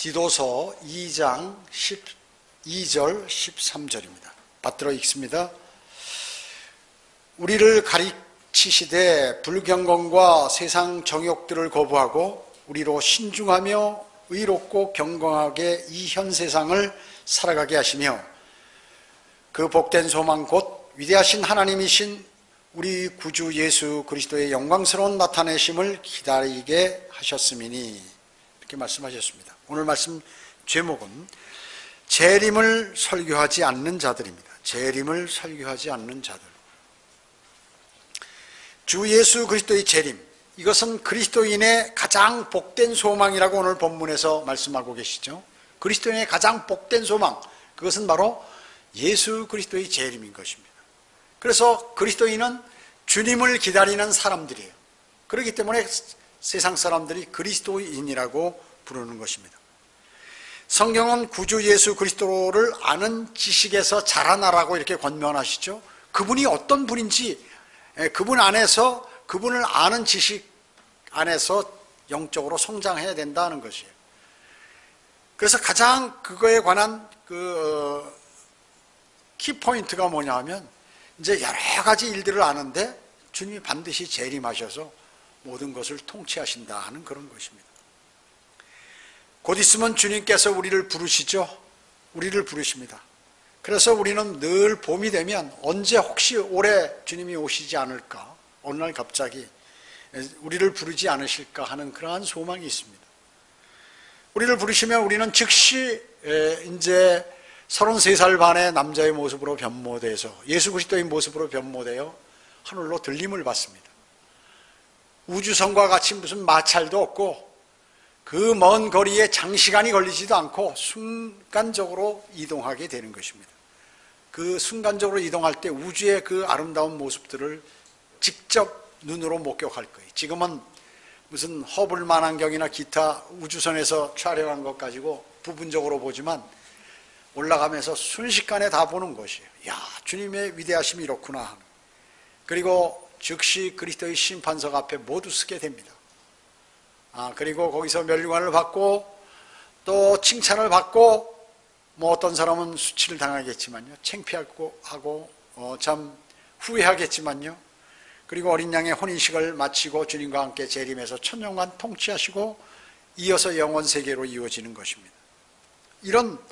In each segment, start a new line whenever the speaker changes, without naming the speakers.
디도서 2장 12절 13절입니다. 받들어 읽습니다. 우리를 가르치시되 불경건과 세상 정욕들을 거부하고 우리로 신중하며 의롭고 경건하게 이 현 세상을 살아가게 하시며 그 복된 소망 곧 위대하신 하나님이신 우리 구주 예수 그리스도의 영광스러운 나타내심을 기다리게 하셨음이니, 이렇게 말씀하셨습니다. 오늘 말씀 제목은 재림을 설교하지 않는 자들입니다. 재림을 설교하지 않는 자들. 주 예수 그리스도의 재림, 이것은 그리스도인의 가장 복된 소망이라고 오늘 본문에서 말씀하고 계시죠. 그리스도인의 가장 복된 소망, 그것은 바로 예수 그리스도의 재림인 것입니다. 그래서 그리스도인은 주님을 기다리는 사람들이에요. 그렇기 때문에 세상 사람들이 그리스도인이라고 부르는 것입니다. 성경은 구주 예수 그리스도를 아는 지식에서 자라나라고 이렇게 권면하시죠. 그분이 어떤 분인지 그분 안에서, 그분을 아는 지식 안에서 영적으로 성장해야 된다는 것이에요. 그래서 가장 그거에 관한 키포인트가 뭐냐 하면, 이제 여러 가지 일들을 아는데 주님이 반드시 재림하셔서 모든 것을 통치하신다 하는 그런 것입니다. 곧 있으면 주님께서 우리를 부르시죠. 우리를 부르십니다. 그래서 우리는 늘 봄이 되면 언제 혹시 올해 주님이 오시지 않을까, 어느 날 갑자기 우리를 부르지 않으실까 하는 그러한 소망이 있습니다. 우리를 부르시면 우리는 즉시 이제 33살 반의 남자의 모습으로 변모돼서 예수 그리스도의 모습으로 변모되어 하늘로 들림을 받습니다. 우주선과 같이 무슨 마찰도 없고 그 먼 거리에 장시간이 걸리지도 않고 순간적으로 이동하게 되는 것입니다. 그 순간적으로 이동할 때 우주의 그 아름다운 모습들을 직접 눈으로 목격할 거예요. 지금은 무슨 허블 망원경이나 기타 우주선에서 촬영한 것 가지고 부분적으로 보지만 올라가면서 순식간에 다 보는 것이에요. 야, 주님의 위대하심이 이렇구나. 그리고 즉시 그리스도의 심판석 앞에 모두 서게 됩니다. 그리고 거기서 멸류관을 받고 또 칭찬을 받고, 뭐 어떤 사람은 수치를 당하겠지만요, 창피하고 참 후회하겠지만요, 그리고 어린 양의 혼인식을 마치고 주님과 함께 재림해서 천년간 통치하시고 이어서 영원 세계로 이어지는 것입니다. 이런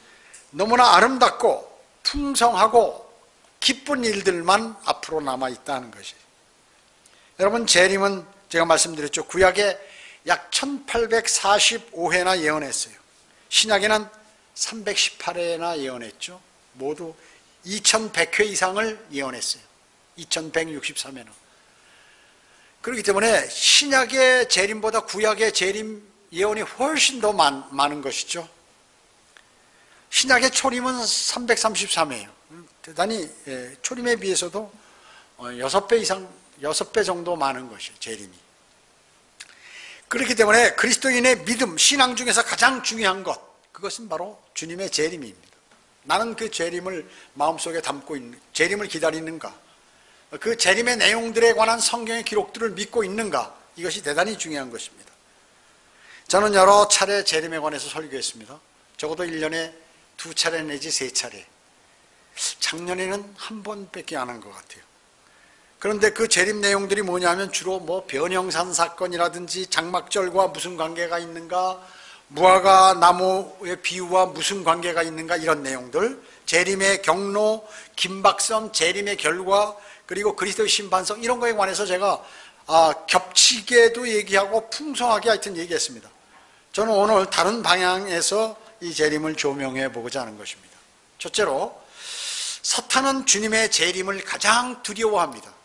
너무나 아름답고 풍성하고 기쁜 일들만 앞으로 남아있다는 것이에요. 여러분, 재림은 제가 말씀드렸죠. 구약에 약 1845회나 예언했어요. 신약에는 318회나 예언했죠. 모두 2100회 이상을 예언했어요. 2163회는. 그렇기 때문에 신약의 재림보다 구약의 재림 예언이 훨씬 더 많은 것이죠. 신약의 초림은 333회예요. 대단히 초림에 비해서도 6배 이상, 6배 정도 많은 것이에요, 재림이. 그렇기 때문에 그리스도인의 믿음, 신앙 중에서 가장 중요한 것, 그것은 바로 주님의 재림입니다. 나는 그 재림을 마음속에 담고 있는, 재림을 기다리는가, 그 재림의 내용들에 관한 성경의 기록들을 믿고 있는가, 이것이 대단히 중요한 것입니다. 저는 여러 차례 재림에 관해서 설교했습니다. 적어도 1년에 2차례 내지 3차례. 작년에는 한 번밖에 안 한 것 같아요. 그런데 그 재림 내용들이 뭐냐면 주로 뭐 변형산 사건이라든지 장막절과 무슨 관계가 있는가, 무화과 나무의 비유와 무슨 관계가 있는가, 이런 내용들, 재림의 경로, 김박선, 재림의 결과, 그리고 그리스도의 심판성, 이런 거에 관해서 제가 겹치게도 얘기하고 풍성하게 하여튼 얘기했습니다. 저는 오늘 다른 방향에서 이 재림을 조명해 보고자 하는 것입니다. 첫째로, 사탄은 주님의 재림을 가장 두려워합니다.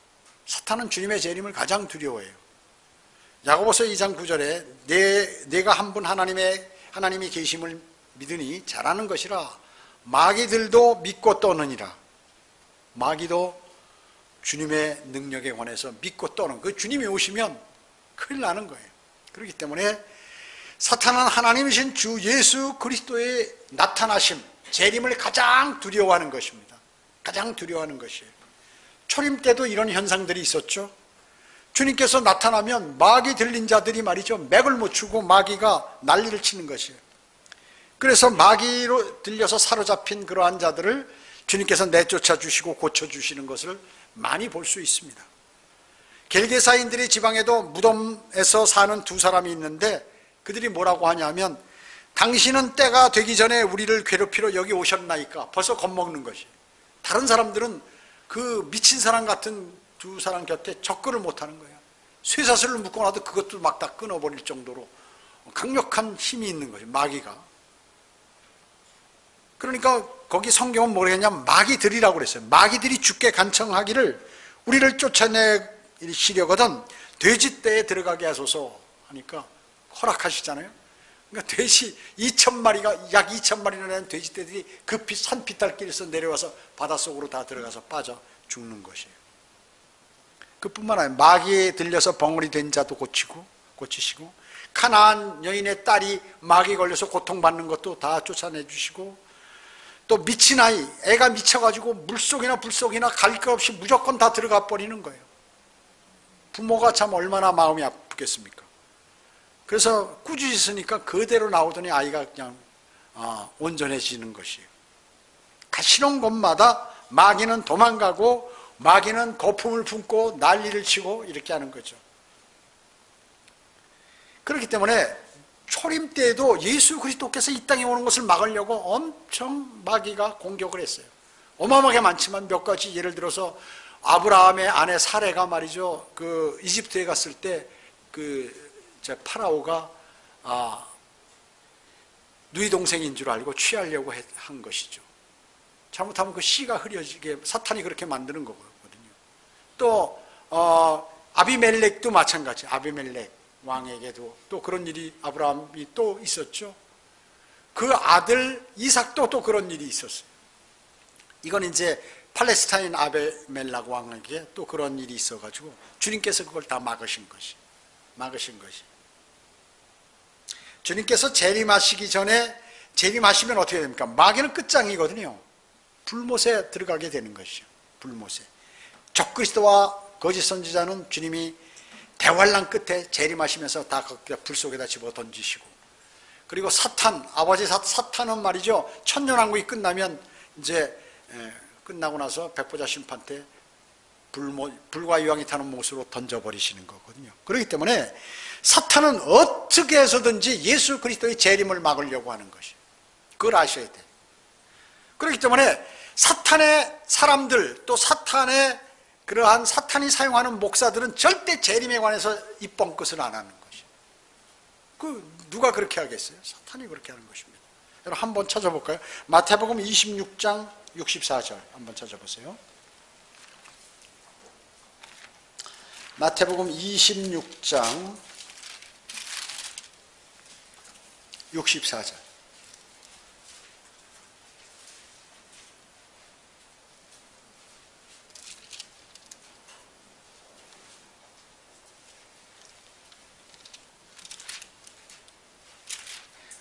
사탄은 주님의 재림을 가장 두려워해요. 야고보서 2장 9절에 내가 한 분 하나님이 계심을 믿으니 잘하는 것이라 마귀들도 믿고 떠느니라. 마귀도 주님의 능력에 관해서 믿고 떠는, 그 주님이 오시면 큰일 나는 거예요. 그렇기 때문에 사탄은 하나님이신 주 예수 그리스도의 나타나심, 재림을 가장 두려워하는 것입니다. 가장 두려워하는 것이에요. 초림 때도 이런 현상들이 있었죠. 주님께서 나타나면 마귀 들린 자들이 말이죠, 맥을 못 추고 마귀가 난리를 치는 것이에요. 그래서 마귀로 들려서 사로잡힌 그러한 자들을 주님께서 내쫓아 주시고 고쳐주시는 것을 많이 볼 수 있습니다. 겔게사인들의 지방에도 무덤에서 사는 두 사람이 있는데 그들이 뭐라고 하냐면, 당신은 때가 되기 전에 우리를 괴롭히러 여기 오셨나이까. 벌써 겁먹는 것이. 다른 사람들은 그 미친 사람 같은 두 사람 곁에 접근을 못하는 거예요. 쇠사슬을 묶어놔도 그것도 막 다 끊어버릴 정도로 강력한 힘이 있는 거죠, 마귀가. 그러니까 거기 성경은 뭐라 했냐면 마귀들이라고 그랬어요. 마귀들이 죽게 간청하기를 우리를 쫓아내시려거든 돼지떼에 들어가게 하소서 하니까 허락하시잖아요. 그러니까 돼지 2,000마리가, 약 2,000마리나 되는 돼지떼들이 급히 산비탈길에서 내려와서 바닷속으로 다 들어가서 빠져 죽는 것이에요. 그뿐만 아니라 마귀에 들려서 벙어리 된 자도 고치시고, 가나안 여인의 딸이 마귀에 걸려서 고통받는 것도 다 쫓아내주시고, 또 미친 아이, 애가 미쳐가지고 물속이나 불속이나 갈 것 없이 무조건 다 들어가 버리는 거예요. 부모가 참 얼마나 마음이 아프겠습니까? 그래서 꾸짖으니까 그대로 나오더니 아이가 그냥 온전해지는 것이에요. 가시는 곳마다 마귀는 도망가고 마귀는 거품을 품고 난리를 치고 이렇게 하는 거죠. 그렇기 때문에 초림 때에도 예수 그리스도께서 이 땅에 오는 것을 막으려고 엄청 마귀가 공격을 했어요. 어마어마하게 많지만 몇 가지 예를 들어서 아브라함의 아내 사레가 말이죠, 그 이집트에 갔을 때 그 파라오가 누이 동생인 줄 알고 취하려고 한 것이죠. 잘못하면 그 씨가 흐려지게 사탄이 그렇게 만드는 거거든요. 또 아비멜렉도 마찬가지. 아비멜렉 왕에게도 또 그런 일이, 아브라함이 또 있었죠. 그 아들 이삭도 또 그런 일이 있었어요. 이건 이제 팔레스타인 아비멜렉 왕에게 또 그런 일이 있어가지고 주님께서 그걸 다 막으신 것이. 주님께서 재림하시기 전에, 재림하시면 어떻게 됩니까? 마귀는 끝장이거든요. 불못에 들어가게 되는 것이죠. 불못에. 적그리스도와 거짓 선지자는 주님이 대환란 끝에 재림하시면서 다 불 속에다 집어 던지시고, 그리고 사탄, 아버지 사탄은 말이죠, 천년왕국이 끝나면 이제 끝나고 나서 백보자 심판 때 불과 유황이 타는 못으로 던져버리시는 거거든요. 그렇기 때문에 사탄은 어떻게 해서든지 예수 그리스도의 재림을 막으려고 하는 것이에요. 그걸 아셔야 돼요. 그렇기 때문에 사탄의 사람들, 또 사탄의 그러한 사탄이 사용하는 목사들은 절대 재림에 관해서 입뻥끗을 안 하는 것이에요. 누가 그렇게 하겠어요? 사탄이 그렇게 하는 것입니다. 여러분 한번 찾아볼까요? 마태복음 26장 64절 한번 찾아보세요. 마태복음 26장 64절.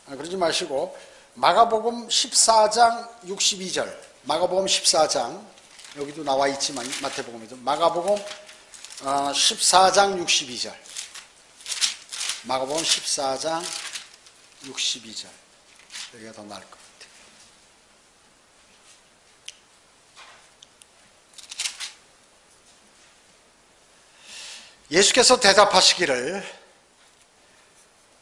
그러지 마시고 마가복음 14장 62절. 마가복음 14장, 여기도 나와 있지만 마태복음에도 마가복음 14장 62절. 마가복음 14장 62절. 여기가 더 나을 것 같아요. 예수께서 대답하시기를,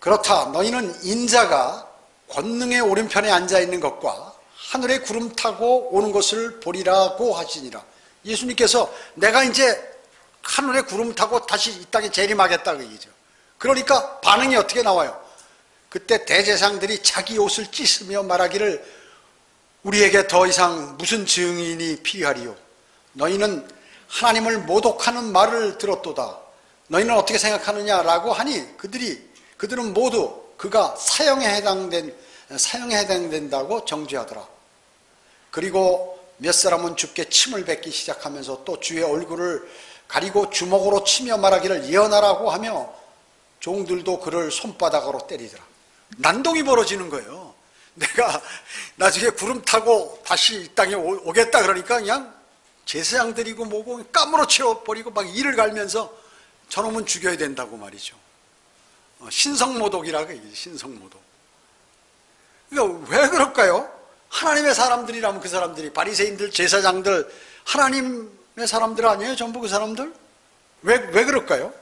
그렇다, 너희는 인자가 권능의 오른편에 앉아있는 것과 하늘에 구름 타고 오는 것을 보리라고 하시니라. 예수님께서 내가 이제 하늘에 구름 타고 다시 이 땅에 재림하겠다 그 얘기죠. 그러니까 반응이 어떻게 나와요? 그때 대제사장들이 자기 옷을 찢으며 말하기를, 우리에게 더 이상 무슨 증인이 필요하리요? 너희는 하나님을 모독하는 말을 들었도다. 너희는 어떻게 생각하느냐라고 하니 그들은 모두 그가 사형에 해당된다고 정죄하더라. 그리고 몇 사람은 주께 침을 뱉기 시작하면서 또 주의 얼굴을 가리고 주먹으로 치며 말하기를 예언하라고 하며 종들도 그를 손바닥으로 때리더라. 난동이 벌어지는 거예요. 내가 나중에 구름 타고 다시 이 땅에 오겠다 그러니까 그냥 제사장들이고 뭐고 까무러치워버리고 막 이를 갈면서 저놈은 죽여야 된다고 말이죠. 신성모독이라고 얘기해요. 신성모독. 그러니까 왜 그럴까요? 하나님의 사람들이라면 그 사람들이, 바리새인들, 제사장들, 하나님의 사람들 아니에요? 전부 그 사람들? 왜 그럴까요?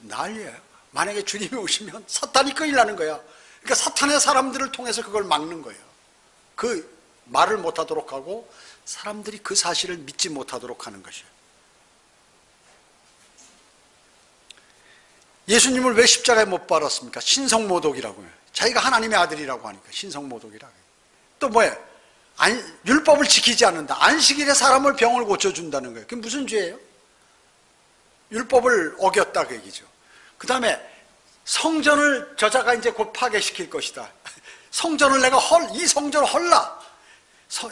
난리예요. 만약에 주님이 오시면 사탄이 큰일 나는 거야. 그러니까 사탄의 사람들을 통해서 그걸 막는 거예요. 그 말을 못하도록 하고 사람들이 그 사실을 믿지 못하도록 하는 것이에요. 예수님을 왜 십자가에 못 박았습니까? 신성모독이라고 해요. 자기가 하나님의 아들이라고 하니까 신성모독이라고 해요. 또 뭐예요? 율법을 지키지 않는다. 안식일에 사람을 병을 고쳐준다는 거예요. 그게 무슨 죄예요? 율법을 어겼다 그 얘기죠. 그 다음에 성전을 저자가 이제 곧 파괴시킬 것이다. 성전을 내가 이 성전을 헐라.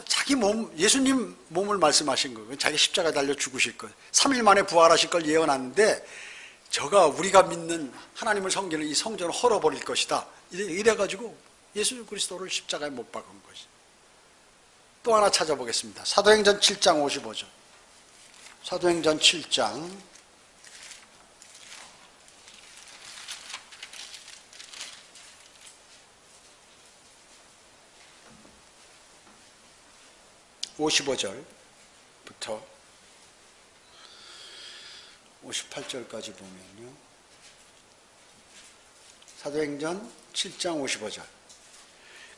자기 몸, 예수님 몸을 말씀하신 거예요. 자기 십자가에 달려 죽으실 것, 3일 만에 부활하실 걸 예언하는데, 저가 우리가 믿는 하나님을 섬기는 이 성전을 헐어버릴 것이다. 이래가지고 예수 그리스도를 십자가에 못 박은 것이. 또 하나 찾아보겠습니다. 사도행전 7장 55절. 사도행전 7장 55절부터 58절까지 보면요. 사도행전 7장 55절.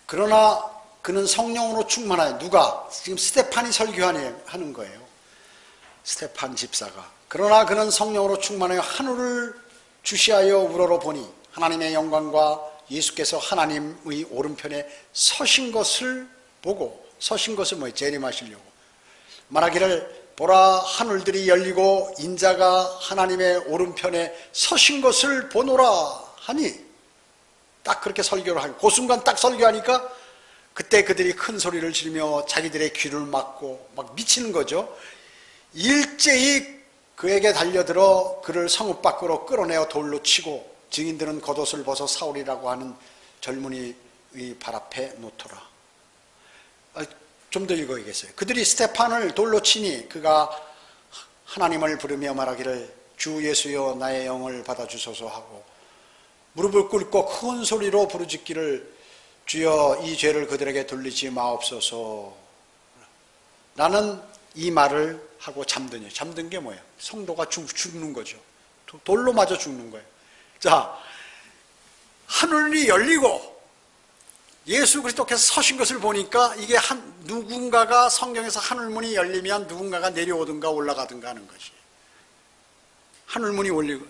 그러나 그는 성령으로 충만하여, 누가? 지금 스테판이 설교하는 거예요. 스테판 집사가. 그러나 그는 성령으로 충만하여 하늘을 주시하여 우러러보니 하나님의 영광과 예수께서 하나님의 오른편에 서신 것을 보고, 서신 것을 뭐예요? 재림하시려고. 말하기를 보라, 하늘들이 열리고 인자가 하나님의 오른편에 서신 것을 보노라 하니, 딱 그렇게 설교를 하고, 그 순간 딱 설교하니까 그때 그들이 큰 소리를 지르며 자기들의 귀를 막고 막 미치는 거죠. 일제히 그에게 달려들어 그를 성읍 밖으로 끌어내어 돌로 치고, 증인들은 겉옷을 벗어 사울이라고 하는 젊은이의 발 앞에 놓더라. 좀 더 읽어야겠어요. 그들이 스테판을 돌로 치니 그가 하나님을 부르며 말하기를 주 예수여 나의 영을 받아주소서 하고 무릎을 꿇고 큰 소리로 부르짖기를 주여 이 죄를 그들에게 돌리지 마옵소서. 나는 이 말을 하고 잠드니, 잠든 게 뭐예요? 성도가 죽는 거죠. 돌로 맞아 죽는 거예요. 자, 하늘이 열리고 예수 그리스도께서 서신 것을 보니까 이게 누군가가 성경에서 하늘문이 열리면 누군가가 내려오든가 올라가든가 하는 것이에요. 하늘문이 열리고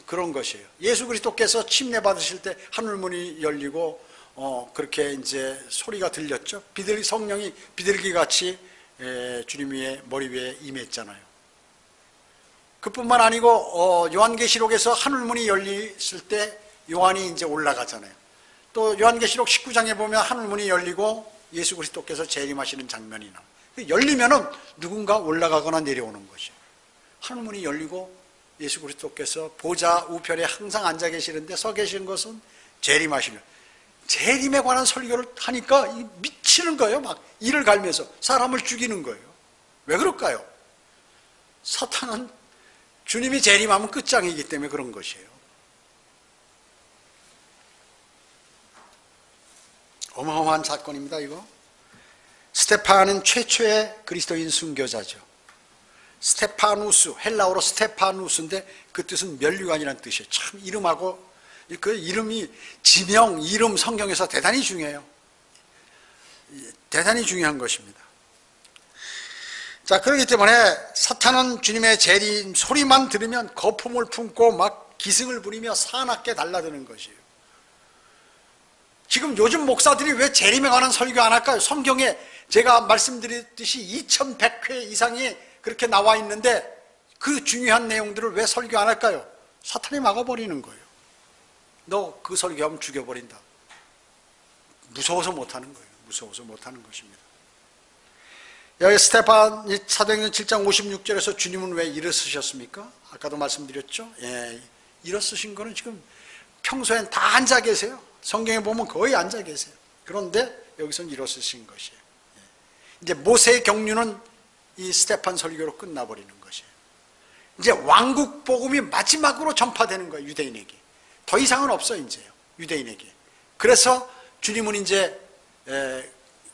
그런 것이에요. 예수 그리스도께서 침례 받으실 때 하늘문이 열리고 그렇게 이제 소리가 들렸죠. 성령이 비둘기 같이 주님 위에 머리 위에 임했잖아요. 그뿐만 아니고 요한계시록에서 하늘문이 열렸을 때 요한이 이제 올라가잖아요. 또 요한계시록 19장에 보면 하늘문이 열리고 예수 그리스도께서 재림하시는 장면이 나와요. 열리면은 누군가 올라가거나 내려오는 것이에요. 하늘문이 열리고 예수 그리스도께서 보좌 우편에 항상 앉아 계시는데 서 계시는 것은 재림하시는, 재림에 관한 설교를 하니까 미치는 거예요. 막 이를 갈면서 사람을 죽이는 거예요. 왜 그럴까요? 사탄은 주님이 재림하면 끝장이기 때문에 그런 것이에요. 어마어마한 사건입니다. 이거. 스테판은 최초의 그리스도인 순교자죠. 스테파누스, 헬라어로 스테파누스인데 그 뜻은 면류관이라는 뜻이에요. 참 이름하고 그 이름이, 지명, 이름 성경에서 대단히 중요해요. 대단히 중요한 것입니다. 자, 그렇기 때문에 사탄은 주님의 재림 소리만 들으면 거품을 품고 막 기승을 부리며 사납게 달라드는 것이에요. 지금 요즘 목사들이 왜 재림에 관한 설교 안 할까요? 성경에 제가 말씀드렸듯이 2100회 이상이 그렇게 나와 있는데 그 중요한 내용들을 왜 설교 안 할까요? 사탄이 막아버리는 거예요. 너 그 설교하면 죽여버린다. 무서워서 못하는 거예요. 무서워서 못하는 것입니다. 여기 스테판 사도행전 7장 56절에서 주님은 왜 일어서셨습니까? 아까도 말씀드렸죠. 예, 일어서신 거는 지금 평소엔 다 앉아 계세요. 성경에 보면 거의 앉아 계세요. 그런데 여기서는 일어서신 것이에요. 이제 모세의 경륜은 이 스테판 설교로 끝나버리는 것이에요. 이제 왕국 복음이 마지막으로 전파되는 거예요. 유대인에게. 더 이상은 없어요. 이제요. 유대인에게. 그래서 주님은 이제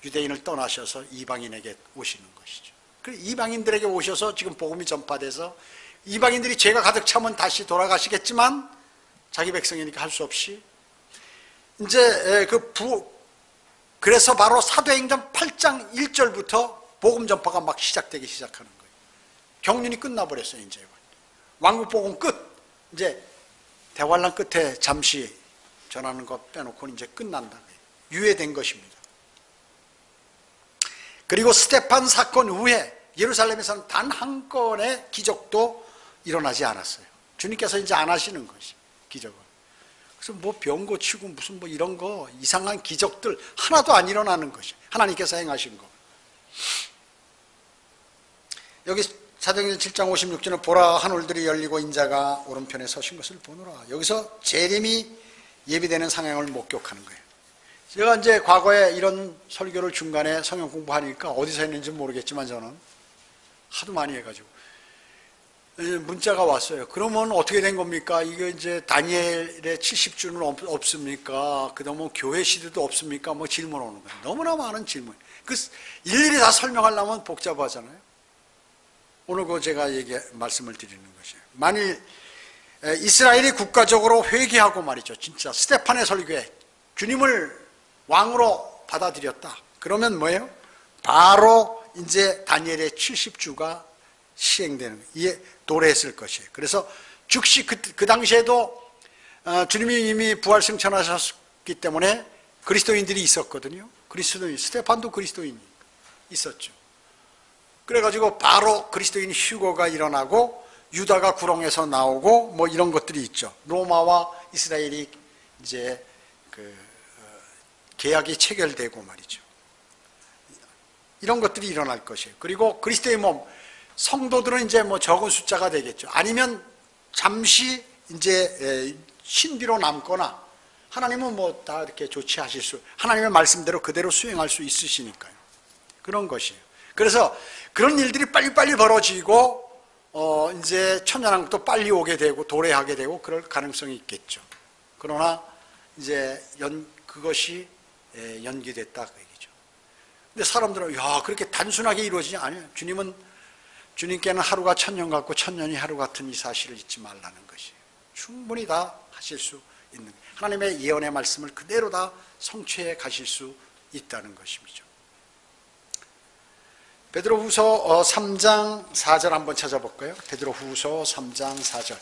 유대인을 떠나셔서 이방인에게 오시는 것이죠. 그 이방인들에게 오셔서 지금 복음이 전파돼서 이방인들이 죄가 가득 차면 다시 돌아가시겠지만 자기 백성이니까 할 수 없이 이제 그래서 바로 사도행전 8장 1절부터 복음 전파가 막 시작되기 시작하는 거예요. 경륜이 끝나버렸어요. 이제 왕국 복음 끝. 이제 대환란 끝에 잠시 전하는 것 빼놓고 이제 끝난다. 유예된 것입니다. 그리고 스테판 사건 후에 예루살렘에서는 단 한 건의 기적도 일어나지 않았어요. 주님께서 이제 안 하시는 것이 기적을. 그래서 뭐 병 고치고 무슨 뭐 이런 거 이상한 기적들 하나도 안 일어나는 것이 하나님께서 행하신 거. 여기 사도행전 7장 56절에 보라 하늘들이 열리고 인자가 오른편에 서신 것을 보노라. 여기서 재림이 예비되는 상황을 목격하는 거예요. 제가 이제 과거에 이런 설교를 중간에 성경 공부하니까 어디서 했는지 모르겠지만 저는 하도 많이 해가지고 문자가 왔어요. 그러면 어떻게 된 겁니까? 이거 이제 다니엘의 70주는 없습니까? 그 다음에 뭐 교회 시대도 없습니까? 뭐 질문 오는 거예요. 너무나 많은 질문. 그 일일이 다 설명하려면 복잡하잖아요. 오늘 그 제가 말씀을 드리는 것이에요. 만일 이스라엘이 국가적으로 회개하고 말이죠. 진짜 스테판의 설교에 주님을 왕으로 받아들였다. 그러면 뭐예요? 바로 이제 다니엘의 70주가 시행되는 이에 도래했을 것이에요. 그래서 즉시 그 당시에도 주님이 이미 부활 승천하셨기 때문에 그리스도인들이 있었거든요. 그리스도인, 스테판도 그리스도인이 있었죠. 그래가지고 바로 그리스도인 휴거가 일어나고 유다가 구렁에서 나오고 뭐 이런 것들이 있죠. 로마와 이스라엘이 이제 계약이 체결되고 말이죠. 이런 것들이 일어날 것이에요. 그리고 그리스도의 몸, 성도들은 이제 뭐 적은 숫자가 되겠죠. 아니면 잠시 이제 신비로 남거나 하나님은 뭐 다 이렇게 조치하실 수, 하나님의 말씀대로 그대로 수행할 수 있으시니까요. 그런 것이에요. 그래서 그런 일들이 빨리빨리 벌어지고 이제 천년왕국도 빨리 오게 되고 도래하게 되고 그럴 가능성이 있겠죠. 그러나 이제 그것이 연기됐다 그 얘기죠. 근데 사람들은 야 그렇게 단순하게 이루어지지 아니에요. 주님께는 하루가 천년 같고 천년이 하루 같은 이 사실을 잊지 말라는 것이에요. 충분히 다 하실 수 있는 하나님의 예언의 말씀을 그대로 다 성취해 가실 수 있다는 것이죠. 베드로후서 3장 4절 한번 찾아볼까요? 베드로후서 3장 4절.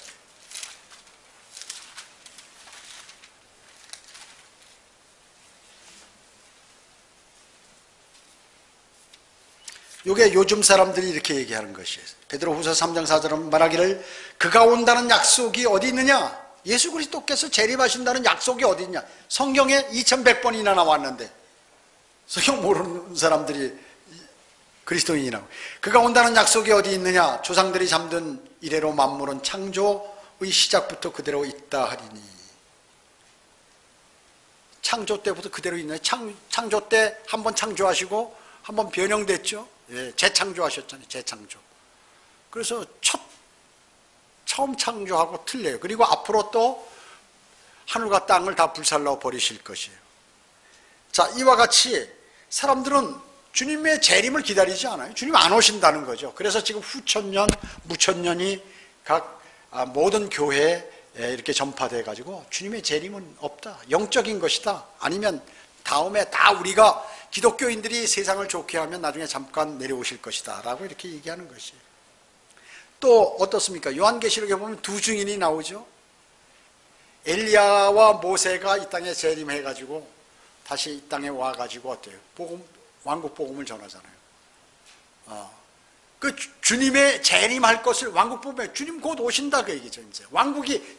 이게 요즘 사람들이 이렇게 얘기하는 것이에요. 베드로후서 3장 4절은 말하기를 그가 온다는 약속이 어디 있느냐? 예수 그리스도께서 재림하신다는 약속이 어디 있냐? 성경에 2100번이나 나왔는데 성경 모르는 사람들이 그리스도인이라고. 그가 온다는 약속이 어디 있느냐? 조상들이 잠든 이래로 만물은 창조의 시작부터 그대로 있다 하리니. 창조 때부터 그대로 있나요? 창조 때 한번 창조하시고 한번 변형됐죠. 예, 재창조하셨잖아요. 재창조. 그래서 처음 창조하고 틀려요. 그리고 앞으로 또 하늘과 땅을 다 불살라 버리실 것이에요. 자, 이와 같이 사람들은 주님의 재림을 기다리지 않아요. 주님 안 오신다는 거죠. 그래서 지금 후천년, 무천년이 각 모든 교회에 이렇게 전파돼 가지고 주님의 재림은 없다. 영적인 것이다. 아니면 다음에 다 우리가 기독교인들이 세상을 좋게 하면 나중에 잠깐 내려오실 것이다 라고 이렇게 얘기하는 것이에요. 또 어떻습니까? 요한계시록에 보면 두 증인이 나오죠. 엘리야와 모세가 이 땅에 재림해 가지고 다시 이 땅에 와 가지고 어때요? 왕국 복음을 전하잖아요. 그 주님의 재림할 것을 왕국 복음에 주님 곧 오신다 그 얘기죠. 이제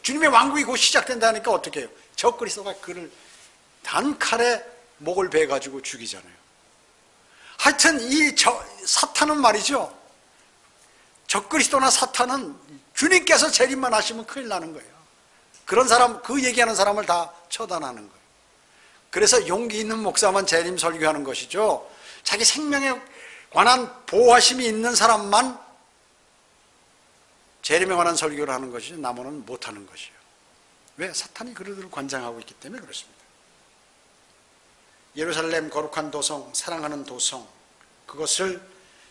주님의 왕국이 곧 시작된다니까 어떻게 해요? 적 그리스도가 그를 단칼에 목을 베 가지고 죽이잖아요. 하여튼 사탄은 말이죠. 적 그리스도나 사탄은 주님께서 재림만 하시면 큰일 나는 거예요. 그런 사람, 그 얘기하는 사람을 다 처단하는 거예요. 그래서 용기 있는 목사만 재림 설교하는 것이죠. 자기 생명에 관한 보호하심이 있는 사람만 재림에 관한 설교를 하는 것이지 나머지는 못하는 것이에요. 왜? 사탄이 그들을 관장하고 있기 때문에 그렇습니다. 예루살렘 거룩한 도성, 사랑하는 도성, 그것을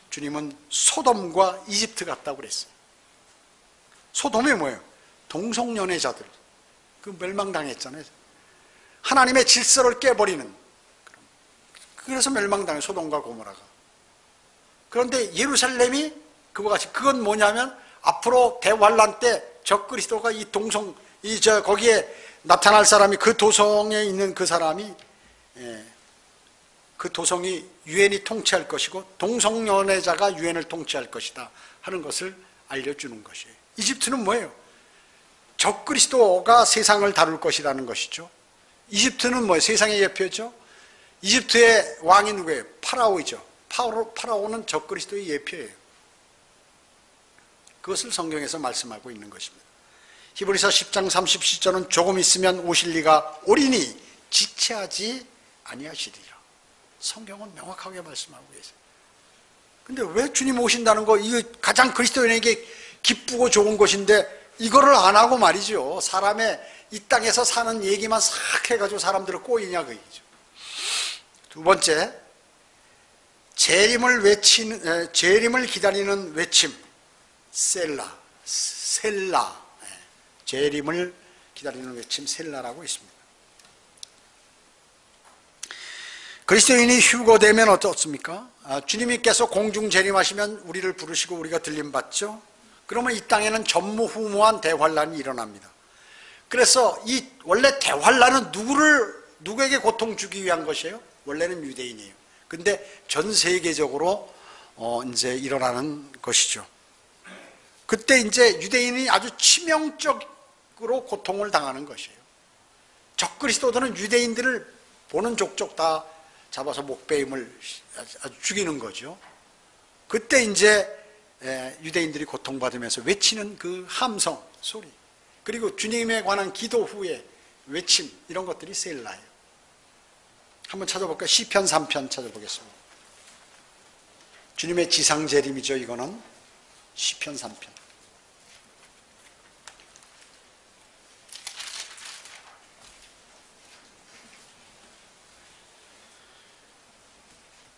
주님은 소돔과 이집트 같다고 그랬어요. 소돔이 뭐예요? 동성연애자들, 그 멸망당했잖아요. 하나님의 질서를 깨버리는, 그래서 멸망당해 소돔과 고모라가. 그런데 예루살렘이 그와 같이, 그건 뭐냐면 앞으로 대환란 때 적그리스도가 이 동성, 거기에 나타날 사람이, 그 도성에 있는 그 사람이, 그 도성이 유엔이 통치할 것이고 동성연애자가 유엔을 통치할 것이다 하는 것을 알려주는 것이에요. 이집트는 뭐예요? 적그리스도가 세상을 다룰 것이라는 것이죠. 이집트는 뭐예요? 세상의 예표죠. 이집트의 왕이 누구예요? 파라오이죠. 파라오는 적그리스도의 예표예요. 그것을 성경에서 말씀하고 있는 것입니다. 히브리서 10장 30절은 조금 있으면 오실 이가 오리니 지체하지 아니하시리라. 성경은 명확하게 말씀하고 계세요. 근데 왜 주님 오신다는 거, 이거 가장 그리스도인에게 기쁘고 좋은 것인데 이거를 안 하고 말이죠. 사람의 이 땅에서 사는 얘기만 싹 해가지고 사람들을 꼬이냐 그 얘기죠. 두 번째, 재림을 기다리는 외침, 셀라, 재림을 기다리는 외침 셀라라고 있습니다. 그리스도인이 휴거되면 어떻습니까? 주님께서 공중 재림하시면 우리를 부르시고 우리가 들림받죠. 그러면 이 땅에는 전무후무한 대환란이 일어납니다. 그래서 이 원래 대환란은 누구에게 고통 주기 위한 것이에요? 원래는 유대인이에요. 근데 전 세계적으로 이제 일어나는 것이죠. 그때 이제 유대인이 아주 치명적으로 고통을 당하는 것이에요. 적그리스도들은 유대인들을 보는 족족 다 잡아서 목베임을 아주 죽이는 거죠. 그때 이제 유대인들이 고통받으면서 외치는 그 함성 소리, 그리고 주님에 관한 기도 후에 외침, 이런 것들이 셀라예요. 한번 찾아볼까요? 시편 3편 찾아보겠습니다. 주님의 지상재림이죠. 이거는 시편 3편.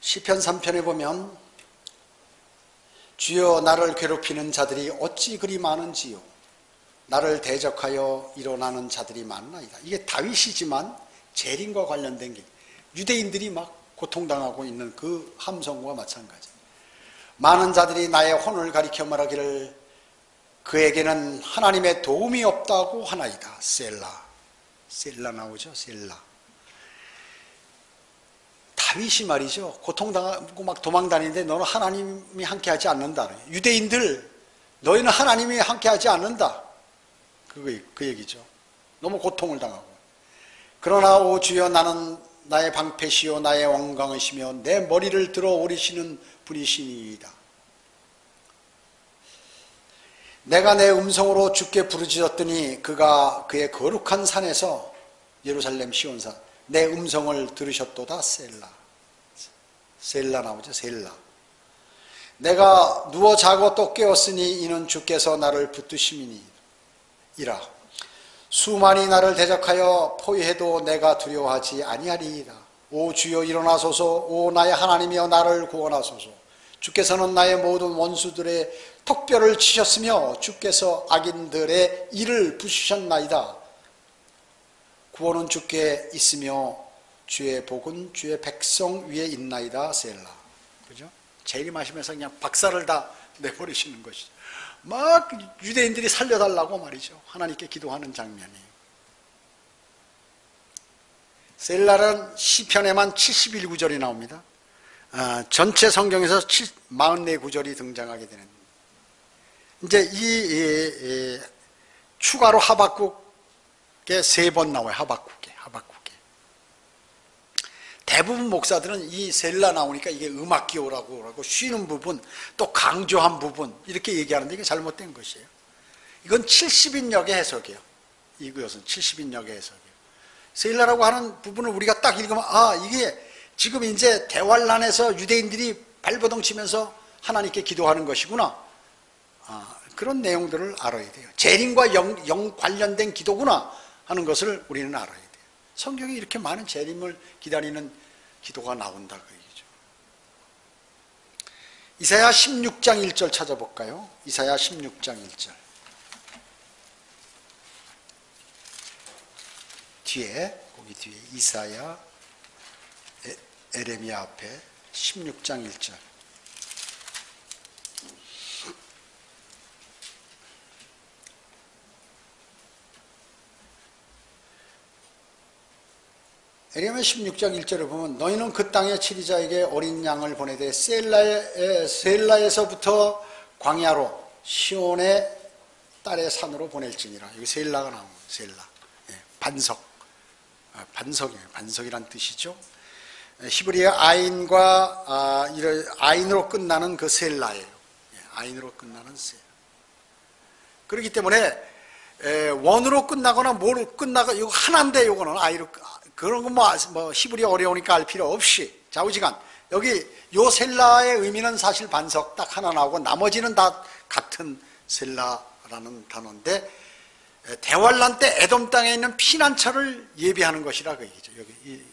시편 3편에 보면 주여 나를 괴롭히는 자들이 어찌 그리 많은지요. 나를 대적하여 일어나는 자들이 많나이다. 이게 다윗이지만 재림과 관련된 게 유대인들이 막 고통당하고 있는 그 함성과 마찬가지. 많은 자들이 나의 혼을 가리켜 말하기를 그에게는 하나님의 도움이 없다고 하나이다. 셀라 나오죠. 셀라. 다윗이 말이죠. 고통당하고 막 도망다니는데 너는 하나님이 함께하지 않는다. 유대인들, 너희는 하나님이 함께하지 않는다. 그 얘기죠. 너무 고통을 당하고. 그러나 오 주여 나는 나의 방패시요 나의 왕광이시며 내 머리를 들어 오리시는 분이시니이다. 내가 내 음성으로 주께 부르짖었더니 그가 그의 거룩한 산에서 예루살렘 시온산 내 음성을 들으셨도다. 셀라 나오죠. 셀라. 내가 누워 자고 또 깨었으니 이는 주께서 나를 붙드심이니이다. 수많이 나를 대적하여 포위해도 내가 두려워하지 아니하리이다. 오 주여 일어나소서. 오 나의 하나님이여 나를 구원하소서. 주께서는 나의 모든 원수들의 턱뼈를 치셨으며 주께서 악인들의 이를 부수셨나이다. 구원은 주께 있으며 주의 복은 주의 백성 위에 있나이다. 셀라. 그죠? 재림하시면서 그냥 박살을 다 내버리시는 것이죠. 막 유대인들이 살려달라고 말이죠. 하나님께 기도하는 장면이에요. 셀라는 시편에만 71구절이 나옵니다. 전체 성경에서 44구절이 등장하게 되는. 이제 이 추가로 하박국에 3번 나와요. 하박국에. 대부분 목사들은 이 셀라 나오니까 이게 음악기호라고 하고 쉬는 부분, 또 강조한 부분 이렇게 얘기하는데 이게 잘못된 것이에요. 이건 70인역의 해석이에요. 이것은 70인역의 해석이에요. 셀라라고 하는 부분을 우리가 딱 읽으면 이게 지금 이제 대환란에서 유대인들이 발버둥 치면서 하나님께 기도하는 것이구나. 그런 내용들을 알아야 돼요. 재림과 영 관련된 기도구나 하는 것을 우리는 알아야 돼요. 성경에 이렇게 많은 재림을 기다리는 기도가 나온다 그 얘기죠. 이사야 16장 1절 찾아볼까요? 이사야 16장 1절. 거기 뒤에 이사야, 에레미야 앞에 16장 1절. 에레미야 16장 1절을 보면 너희는 그 땅의 치리자에게 어린 양을 보내되 셀라에서부터 광야로 시온의 딸의 산으로 보낼지니라. 여기 셀라가 나옵니다. 셀라. 반석. 반석이에요. 반석이란 뜻이죠. 히브리어 아인과 아인으로 끝나는 그 셀라예요. 아인으로 끝나는 셀라. 그렇기 때문에 원으로 끝나거나 뭐로 끝나거 이거 하나인데 이거는 아이로 그런 건 뭐 히브리어 어려우니까 알 필요 없이 좌우지간 여기 요 셀라의 의미는 사실 반석 딱 하나 나오고 나머지는 다 같은 셀라라는 단어인데 대환란 때 에돔 땅에 있는 피난처를 예비하는 것이라 그 얘기죠. 여기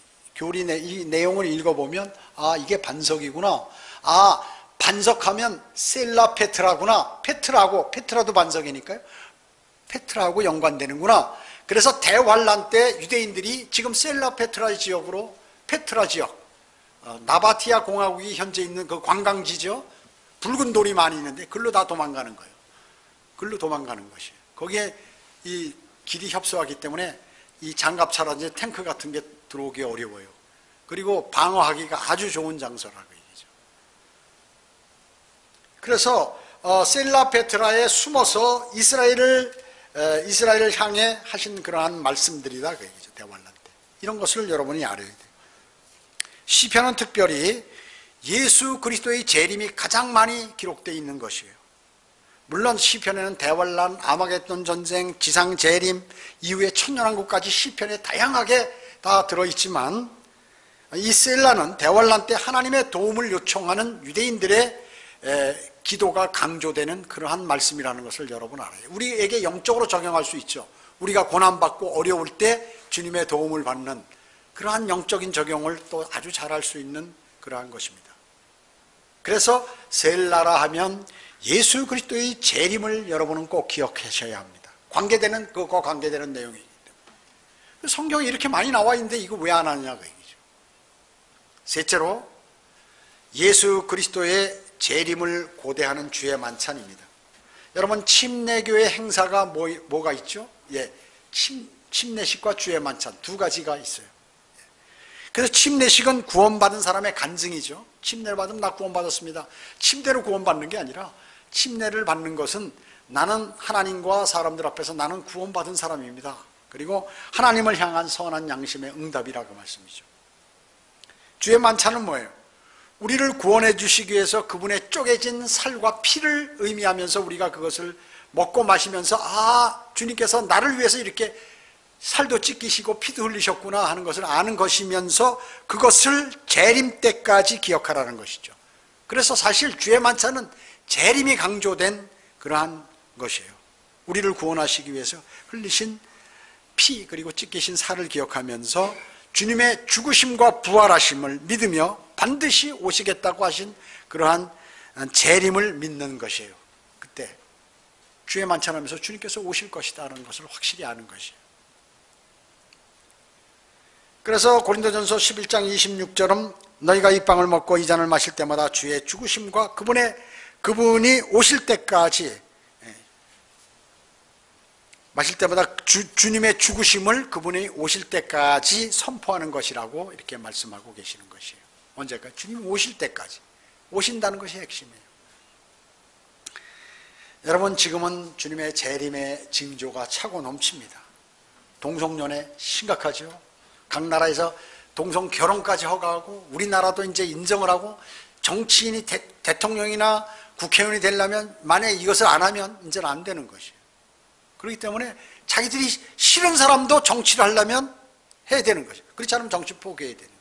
이 내용을 읽어보면 아 이게 반석이구나. 아 반석하면 셀라 페트라구나. 페트라도 반석이니까요. 페트라하고 연관되는구나. 그래서 대환란 때 유대인들이 지금 셀라 페트라 지역으로 페트라 지역 나바티아 공화국이 현재 있는 그 관광지죠. 붉은 돌이 많이 있는데 글로 다 도망가는 거예요. 글로 도망가는 것이에요. 거기에 이 길이 협소하기 때문에 이 장갑차라든지 탱크 같은 게 들어오기 어려워요. 그리고 방어하기가 아주 좋은 장소라고 얘기죠. 그래서 셀라 페트라에 숨어서 이스라엘을 향해 하신 그러한 말씀들이다 그 얘기죠. 대환란 때 이런 것을 여러분이 알아야 돼요. 시편은 특별히 예수 그리스도의 재림이 가장 많이 기록되어 있는 것이에요. 물론 시편에는 대환란, 아마겟돈 전쟁, 지상 재림 이후에 천년왕국까지 시편에 다양하게 다 들어있지만 이 셀라는 대환란 때 하나님의 도움을 요청하는 유대인들의 기도가 강조되는 그러한 말씀이라는 것을 여러분 알아요. 우리에게 영적으로 적용할 수 있죠. 우리가 고난받고 어려울 때 주님의 도움을 받는 그러한 영적인 적용을 또 아주 잘할 수 있는 그러한 것입니다. 그래서 셀라라 하면 예수 그리스도의 재림을 여러분은 꼭 기억하셔야 합니다. 그것과 관계되는 내용이기 때문에. 성경에 이렇게 많이 나와 있는데 이거 왜 안 하느냐 그 얘기죠. 셋째로 예수 그리스도의 재림을 고대하는 주의 만찬입니다. 여러분 침례교의 행사가 뭐가 있죠? 침례식과 주의 만찬 두 가지가 있어요. 그래서 침례식은 구원받은 사람의 간증이죠. 침례를 받으면 나 구원받았습니다. 침대로 구원받는 게 아니라 침례를 받는 것은 나는 하나님과 사람들 앞에서 나는 구원받은 사람입니다. 그리고 하나님을 향한 선한 양심의 응답이라고 말씀이죠. 주의 만찬은 뭐예요? 우리를 구원해 주시기 위해서 그분의 쪼개진 살과 피를 의미하면서 우리가 그것을 먹고 마시면서 아 주님께서 나를 위해서 이렇게 살도 찢기시고 피도 흘리셨구나 하는 것을 아는 것이면서 그것을 재림 때까지 기억하라는 것이죠. 그래서 사실 주의 만찬은 재림이 강조된 그러한 것이에요. 우리를 구원하시기 위해서 흘리신 피 그리고 찢기신 살을 기억하면서 주님의 죽으심과 부활하심을 믿으며 반드시 오시겠다고 하신 그러한 재림을 믿는 것이에요. 그때 주의 만찬하면서 주님께서 오실 것이다 하는 것을 확실히 아는 것이에요. 그래서 고린도전서 11장 26절은 너희가 이 빵을 먹고 이 잔을 마실 때마다 주의 죽으심과 그분이 오실 때까지 마실 때마다 주님의 죽으심을 그분이 오실 때까지 선포하는 것이라고 이렇게 말씀하고 계시는 것이에요. 언제까지? 주님 오실 때까지. 오신다는 것이 핵심이에요. 여러분 지금은 주님의 재림의 징조가 차고 넘칩니다. 동성연애 심각하죠. 각 나라에서 동성 결혼까지 허가하고 우리나라도 이제 인정을 하고 정치인이 대통령이나 국회의원이 되려면 만약에 이것을 안 하면 이제는 안 되는 것이에요. 그렇기 때문에 자기들이 싫은 사람도 정치를 하려면 해야 되는 것이에요. 그렇지 않으면 정치 포기해야 되는 거예요.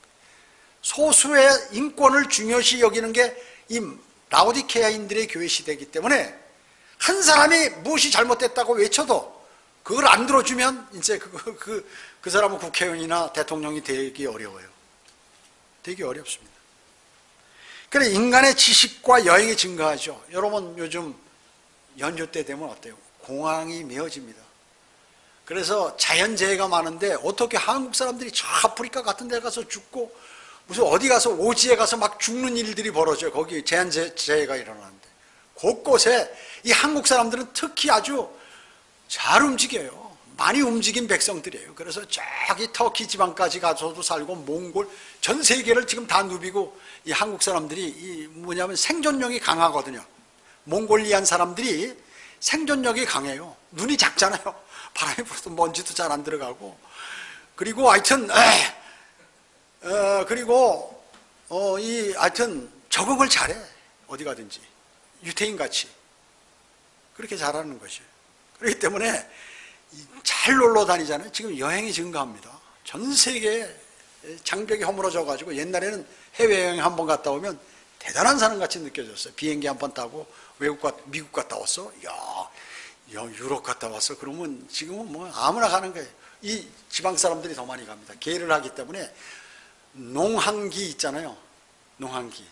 소수의 인권을 중요시 여기는 게 이 라오디케아인들의 교회 시대이기 때문에 한 사람이 무엇이 잘못됐다고 외쳐도 그걸 안 들어주면 이제 그 사람은 국회의원이나 대통령이 되기 어려워요. 되게 어렵습니다. 그래 인간의 지식과 여행이 증가하죠. 여러분 요즘 연휴 때 되면 어때요? 공항이 메어집니다. 그래서 자연재해가 많은데 어떻게 한국 사람들이 저 아프리카 같은 데 가서 죽고 무슨 어디 가서 오지에 가서 막 죽는 일들이 벌어져요. 거기 자연재해가 일어나는데 곳곳에 이 한국 사람들은 특히 아주 잘 움직여요. 많이 움직인 백성들이에요. 그래서 저기 터키 지방까지 가서도 살고 몽골 전 세계를 지금 다 누비고 이 한국 사람들이 뭐냐면 생존력이 강하거든요. 몽골리안 사람들이 생존력이 강해요. 눈이 작잖아요. 바람이 불어도 먼지도 잘 안 들어가고 그리고 하여튼 하여튼 적응을 잘해. 어디 가든지 유태인같이 그렇게 잘하는 것이에요. 그렇기 때문에 잘 놀러 다니잖아요. 지금 여행이 증가합니다. 전 세계에 장벽이 허물어져 가지고 옛날에는 해외여행 한번 갔다 오면 대단한 사람같이 느껴졌어요. 비행기 한번 타고 미국 갔다 왔어? 야 유럽 갔다 왔어? 그러면 지금은 뭐 아무나 가는 거예요. 이 지방 사람들이 더 많이 갑니다. 계를 하기 때문에 농한기 있잖아요. 농한기.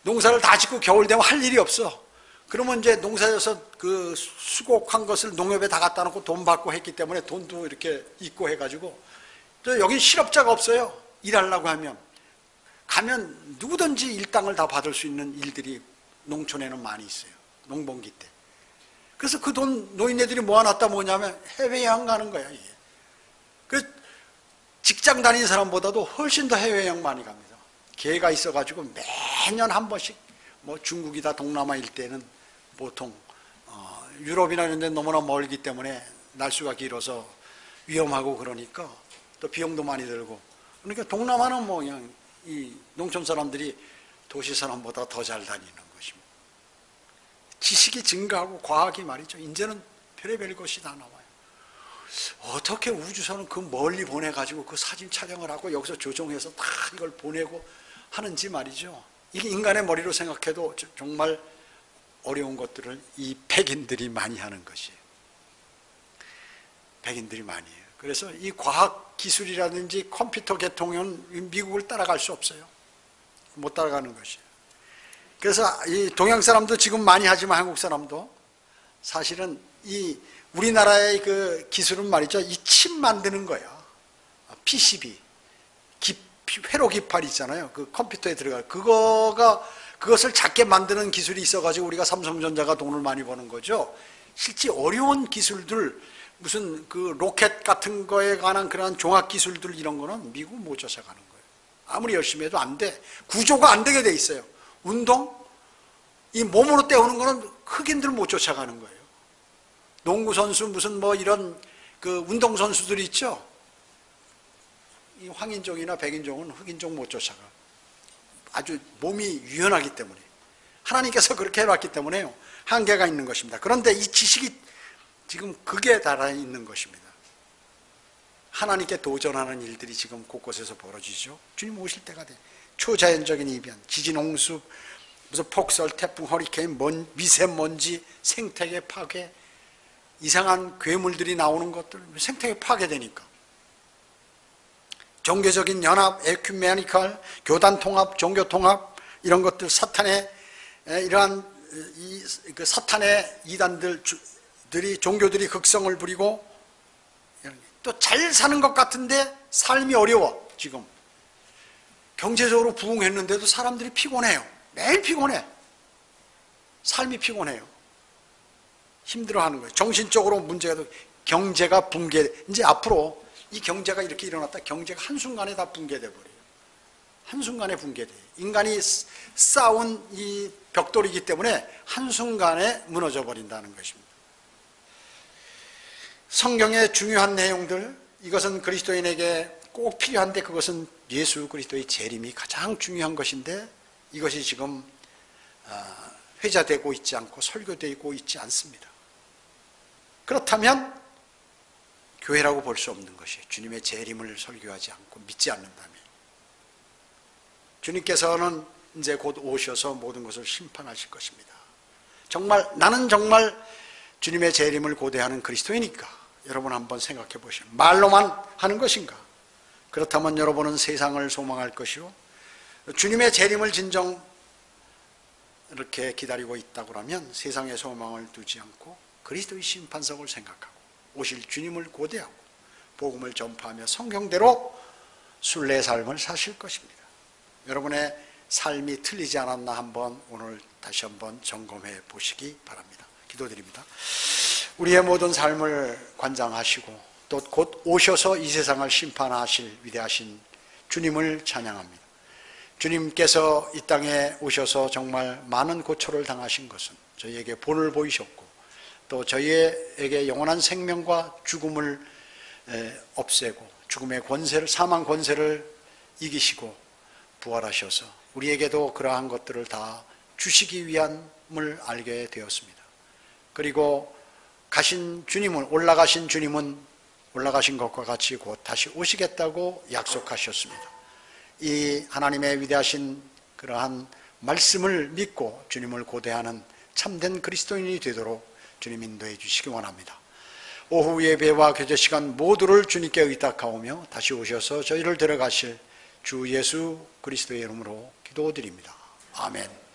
농사를 다 짓고 겨울 되면 할 일이 없어. 그러면 이제 농사에서 그 수곡한 것을 농협에 다 갖다 놓고 돈 받고 했기 때문에 돈도 이렇게 있고 해가지고 또 여긴 실업자가 없어요. 일하려고 하면 가면 누구든지 일당을 다 받을 수 있는 일들이 농촌에는 많이 있어요. 농번기 때. 그래서 그 돈 노인네들이 모아놨다 뭐냐면 해외여행 가는 거야. 이게. 그 직장 다니는 사람보다도 훨씬 더 해외여행 많이 갑니다. 기회가 있어가지고 매년 한 번씩 뭐 중국이다 동남아 일대는 보통 유럽이나 이런 데 너무나 멀기 때문에 날수가 길어서 위험하고 그러니까 또 비용도 많이 들고 그러니까 동남아는 뭐 그냥 이 농촌 사람들이 도시 사람보다 더 잘 다니는 것입니다. 지식이 증가하고 과학이 말이죠. 이제는 별의별 것이 다 나와요. 어떻게 우주선은 그 멀리 보내가지고 그 사진 촬영을 하고 여기서 조종해서 다 이걸 보내고 하는지 말이죠. 이게 인간의 머리로 생각해도 정말 어려운 것들을 이 백인들이 많이 하는 것이에요. 백인들이 많이 해요. 그래서 이 과학 기술이라든지 컴퓨터 계통은 미국을 따라갈 수 없어요. 못 따라가는 것이에요. 그래서 이 동양 사람도 지금 많이 하지만 한국 사람도 사실은 이 우리나라의 그 기술은 말이죠. 이 칩 만드는 거야. PCB. 회로 기판 있잖아요. 그 컴퓨터에 들어가. 그것을 작게 만드는 기술이 있어가지고 우리가 삼성전자가 돈을 많이 버는 거죠. 실제 어려운 기술들, 무슨 그 로켓 같은 거에 관한 그런 종합 기술들 이런 거는 미국 못 쫓아가는 거예요. 아무리 열심히 해도 안 돼. 구조가 안 되게 돼 있어요. 운동? 이 몸으로 때우는 거는 흑인들 못 쫓아가는 거예요. 농구선수, 무슨 뭐 이런 그 운동선수들이 있죠. 이 황인종이나 백인종은 흑인종 못 쫓아가. 아주 몸이 유연하기 때문에. 하나님께서 그렇게 해놨기 때문에요. 한계가 있는 것입니다. 그런데 이 지식이 지금 극에 달해 있는 것입니다. 하나님께 도전하는 일들이 지금 곳곳에서 벌어지죠. 주님 오실 때가 돼. 초자연적인 이변, 지진, 홍수, 무슨 폭설, 태풍, 허리케인, 미세먼지, 생태계 파괴, 이상한 괴물들이 나오는 것들, 생태계 파괴되니까. 종교적인 연합, 에큐메니컬, 교단 통합, 종교 통합 이런 것들 사탄의 이러한 그 사탄의 이단들이 종교들이 극성을 부리고 또 잘 사는 것 같은데 삶이 어려워. 지금 경제적으로 부흥했는데도 사람들이 피곤해요. 매일 피곤해. 삶이 피곤해요. 힘들어하는 거예요. 정신적으로 문제가 경제가 붕괴. 이제 앞으로 이 경제가 이렇게 일어났다. 경제가 한순간에 다 붕괴돼 버려요. 한순간에 붕괴돼요. 인간이 쌓은 이 벽돌이기 때문에 한순간에 무너져 버린다는 것입니다. 성경의 중요한 내용들, 이것은 그리스도인에게 꼭 필요한데 그것은 예수 그리스도의 재림이 가장 중요한 것인데 이것이 지금 회자되고 있지 않고 설교되고 있지 않습니다. 그렇다면 교회라고 볼 수 없는 것이 주님의 재림을 설교하지 않고 믿지 않는다면 주님께서는 이제 곧 오셔서 모든 것을 심판하실 것입니다. 나는 정말 주님의 재림을 고대하는 그리스도이니까 여러분 한번 생각해 보시오. 말로만 하는 것인가? 그렇다면 여러분은 세상을 소망할 것이요 주님의 재림을 진정 이렇게 기다리고 있다고 하면 세상의 소망을 두지 않고 그리스도의 심판석을 생각하고 오실 주님을 고대하고 복음을 전파하며 성경대로 순례의 삶을 사실 것입니다. 여러분의 삶이 틀리지 않았나 한번 오늘 다시 한번 점검해 보시기 바랍니다. 기도드립니다. 우리의 모든 삶을 관장하시고 또 곧 오셔서 이 세상을 심판하실 위대하신 주님을 찬양합니다. 주님께서 이 땅에 오셔서 정말 많은 고초를 당하신 것은 저희에게 본을 보이셨고 또 저희에게 영원한 생명과 죽음을 없애고 죽음의 권세를, 사망 권세를 이기시고 부활하셔서 우리에게도 그러한 것들을 다 주시기 위함을 알게 되었습니다. 그리고 가신 주님은, 올라가신 주님은 올라가신 것과 같이 곧 다시 오시겠다고 약속하셨습니다. 이 하나님의 위대하신 그러한 말씀을 믿고 주님을 고대하는 참된 그리스도인이 되도록 주님 인도해 주시기 원합니다. 오후 예배와 교제 시간 모두를 주님께 의탁하오며 다시 오셔서 저희를 데려가실 주 예수 그리스도의 이름으로 기도드립니다. 아멘.